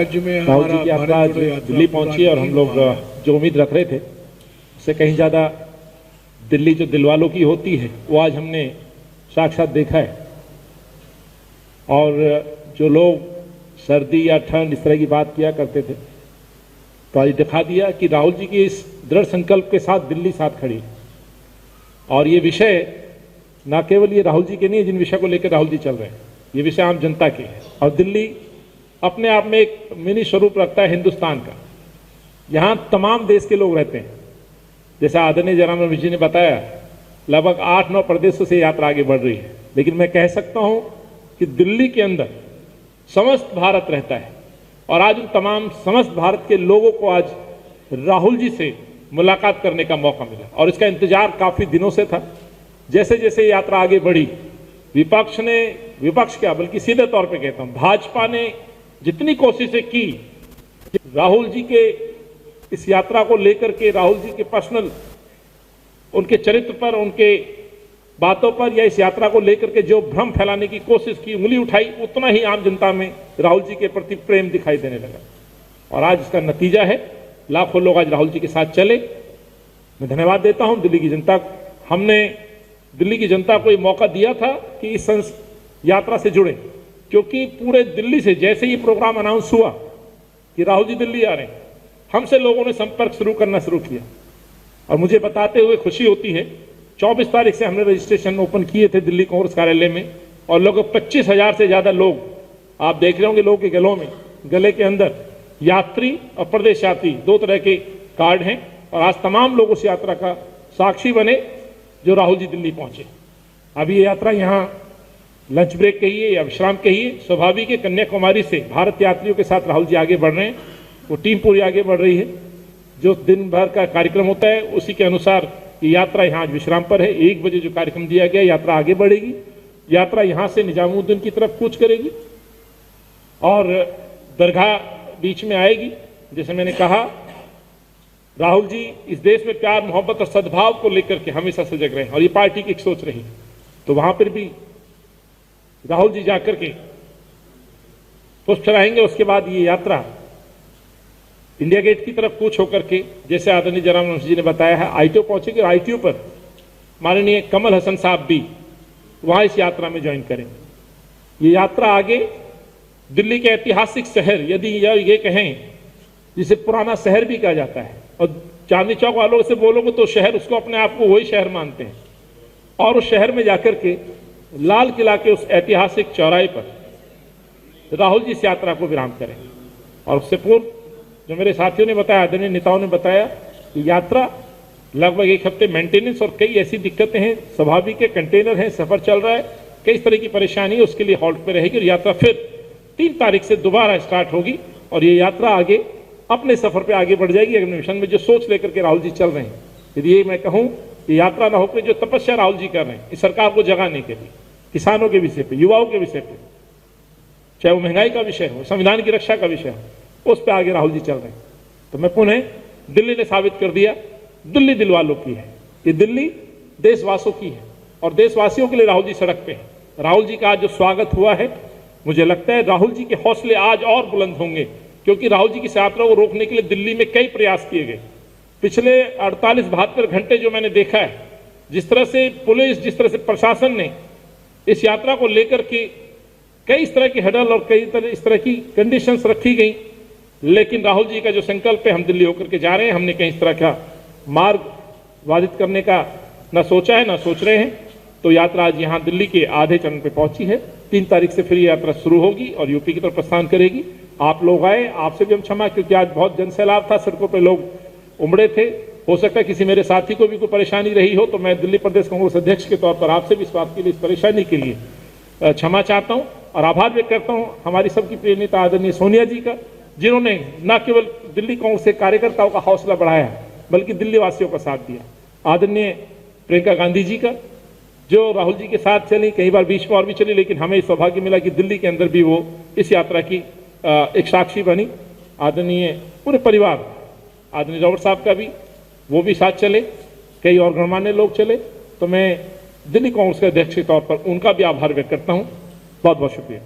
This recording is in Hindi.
राज्य में राहुल जी की यात्रा आज दिल्ली पहुंची और हम लोग जो उम्मीद रख रहे थे उससे कहीं ज़्यादा दिल्ली जो दिल वालों की होती है वो आज हमने साक्षात देखा है। और जो लोग सर्दी या ठंड इस तरह की बात किया करते थे तो आज दिखा दिया कि राहुल जी के इस दृढ़ संकल्प के साथ दिल्ली साथ खड़ी है। और ये विषय न केवल ये राहुल जी के नहीं है जिन विषय को लेकर राहुल जी चल रहे हैं, ये विषय आम जनता के है। और दिल्ली अपने आप में एक मिनी स्वरूप रखता है हिंदुस्तान का। यहाँ तमाम देश के लोग रहते हैं। जैसा आदरणीय जयराम रमेश जी ने बताया, लगभग 8-9 प्रदेशों से यात्रा आगे बढ़ रही है। लेकिन मैं कह सकता हूं कि दिल्ली के अंदर समस्त भारत रहता है और आज उन तमाम समस्त भारत के लोगों को आज राहुल जी से मुलाकात करने का मौका मिला और इसका इंतजार काफी दिनों से था। जैसे जैसे यात्रा आगे बढ़ी, विपक्ष क्या बल्कि सीधे तौर पे कहता हूं, भाजपा ने जितनी कोशिशें की राहुल जी के इस यात्रा को लेकर के, राहुल जी के पर्सनल उनके चरित्र पर, उनके बातों पर या इस यात्रा को लेकर के जो भ्रम फैलाने की कोशिश की, उंगली उठाई, उतना ही आम जनता में राहुल जी के प्रति प्रेम दिखाई देने लगा। और आज इसका नतीजा है, लाखों लोग आज राहुल जी के साथ चले। मैं धन्यवाद देता हूं दिल्ली की जनता को। हमने दिल्ली की जनता को ये मौका दिया था कि इस यात्रा से जुड़े, क्योंकि पूरे दिल्ली से जैसे ही प्रोग्राम अनाउंस हुआ कि राहुल जी दिल्ली आ रहे हैं, हमसे लोगों ने संपर्क करना शुरू किया। और मुझे बताते हुए खुशी होती है, 24 तारीख से हमने रजिस्ट्रेशन ओपन किए थे दिल्ली कांग्रेस कार्यालय में और लगभग 25,000 से ज्यादा लोग, आप देख रहे होंगे लोगों के गले के अंदर यात्री और प्रदेश यात्री 2 तरह के कार्ड हैं। और आज तमाम लोग उस यात्रा का साक्षी बने जो राहुल जी दिल्ली पहुंचे। अभी ये यात्रा यहाँ लंच ब्रेक कहिए या विश्राम कहिए, स्वाभाविक है कन्याकुमारी से भारत यात्रियों के साथ राहुल जी आगे बढ़ रहे हैं। वो टीम पूरी आगे बढ़ रही है। जो दिन भर का कार्यक्रम होता है उसी के अनुसार ये यात्रा यहाँ आज विश्राम पर है। 1 बजे जो कार्यक्रम दिया गया, यात्रा आगे बढ़ेगी। यात्रा यहाँ से निजामुद्दीन की तरफ कूच करेगी और दरगाह बीच में आएगी। जैसे मैंने कहा, राहुल जी इस देश में प्यार, मोहब्बत और सद्भाव को लेकर के हमेशा सजग रहे और ये पार्टी की एक सोच रही। तो वहां पर भी राहुल जी जाकर के पुष्प चढ़ाएंगे। उसके बाद ये यात्रा इंडिया गेट की तरफ कूच होकर के, जैसे आदरणीय जयराम रमेश जी ने बताया है, आईटीओ पहुंचेंगे। आईटीओ पर माननीय कमल हसन साहब भी वहां इस यात्रा में ज्वाइन करेंगे। ये यात्रा आगे दिल्ली के ऐतिहासिक शहर, यदि ये कहें जिसे पुराना शहर भी कहा जाता है, और चांदनी चौक वालों से बोलोगे तो शहर, उसको अपने आप को वही शहर मानते हैं। और उस शहर में जाकर के लाल किला के उस ऐतिहासिक चौराहे पर राहुल जी इस यात्रा को विराम करेंगे। और उससे पूर्व जो मेरे साथियों ने बताया, आदरणीय नेताओं ने बताया कि यात्रा लगभग 1 हफ्ते मेंटेनेंस और कई ऐसी दिक्कतें हैं, स्वाभाविक के कंटेनर हैं, सफर चल रहा है, कई तरह की परेशानी है, उसके लिए हॉल्ट पे रहेगी। और यात्रा फिर 3 तारीख से दोबारा स्टार्ट होगी और ये यात्रा आगे अपने सफर पे आगे बढ़ जाएगी अगले मिशन में जो सोच लेकर के राहुल जी चल रहे हैं। यदि ये मैं कहूं कि यात्रा न होकर जो तपस्या राहुल जी कर रहे हैं इस सरकार को जगाने के लिए, किसानों के विषय पे, युवाओं के विषय पे, चाहे वो महंगाई का विषय हो, संविधान की रक्षा का विषय हो, उस पर आगे राहुल जी चल रहे हैं। तो मैं पुनः, दिल्ली ने साबित कर दिया, दिल्ली दिल वालों की है, ये दिल्ली देशवासियों की है और देशवासियों के लिए राहुल जी सड़क पे है। राहुल जी का आज जो स्वागत हुआ है, मुझे लगता है राहुल जी के हौसले आज और बुलंद होंगे, क्योंकि राहुल जी की यात्रा को रोकने के लिए दिल्ली में कई प्रयास किए गए। पिछले 48-72 घंटे जो मैंने देखा है, जिस तरह से पुलिस, जिस तरह से प्रशासन ने इस यात्रा को लेकर के कई इस तरह की हडल और कई इस तरह की कंडीशंस रखी गई, लेकिन राहुल जी का जो संकल्प है, हम दिल्ली होकर के जा रहे हैं, हमने कहीं इस तरह का मार्ग बाधित करने का न सोचा है न सोच रहे हैं। तो यात्रा आज यहाँ दिल्ली के आधे चरण पे पहुंची है। 3 तारीख से फिर ये यात्रा शुरू होगी और यूपी की तरफ प्रस्थान करेगी। आप लोग आए, आपसे भी हम क्षमा, क्योंकि आज बहुत जनसैलाब था, सड़कों पे लोग उमड़े थे। हो सकता है किसी मेरे साथी को भी कोई परेशानी रही हो, तो मैं दिल्ली प्रदेश कांग्रेस अध्यक्ष के तौर पर आपसे भी इस बात के लिए, इस परेशानी के लिए क्षमा चाहता हूं और आभार व्यक्त करता हूं हमारी सबकी प्रिय नेता आदरणीय सोनिया जी का, जिन्होंने न केवल दिल्ली कांग्रेस के कार्यकर्ताओं का हौसला बढ़ाया बल्कि दिल्ली वासियों का साथ दिया। आदरणीय प्रियंका गांधी जी का, जो राहुल जी के साथ चली, कई बार बीच में और भी चली, लेकिन हमें सौभाग्य मिला कि दिल्ली के अंदर भी वो इस यात्रा की एक साक्षी बनी। आदरणीय पूरे परिवार, आदरणीय रॉबर्ट साहब का भी, वो भी साथ चले, कई और गणमान्य लोग चले। तो मैं दिल्ली कांग्रेस के अध्यक्ष के तौर पर उनका भी आभार व्यक्त करता हूं। बहुत बहुत शुक्रिया।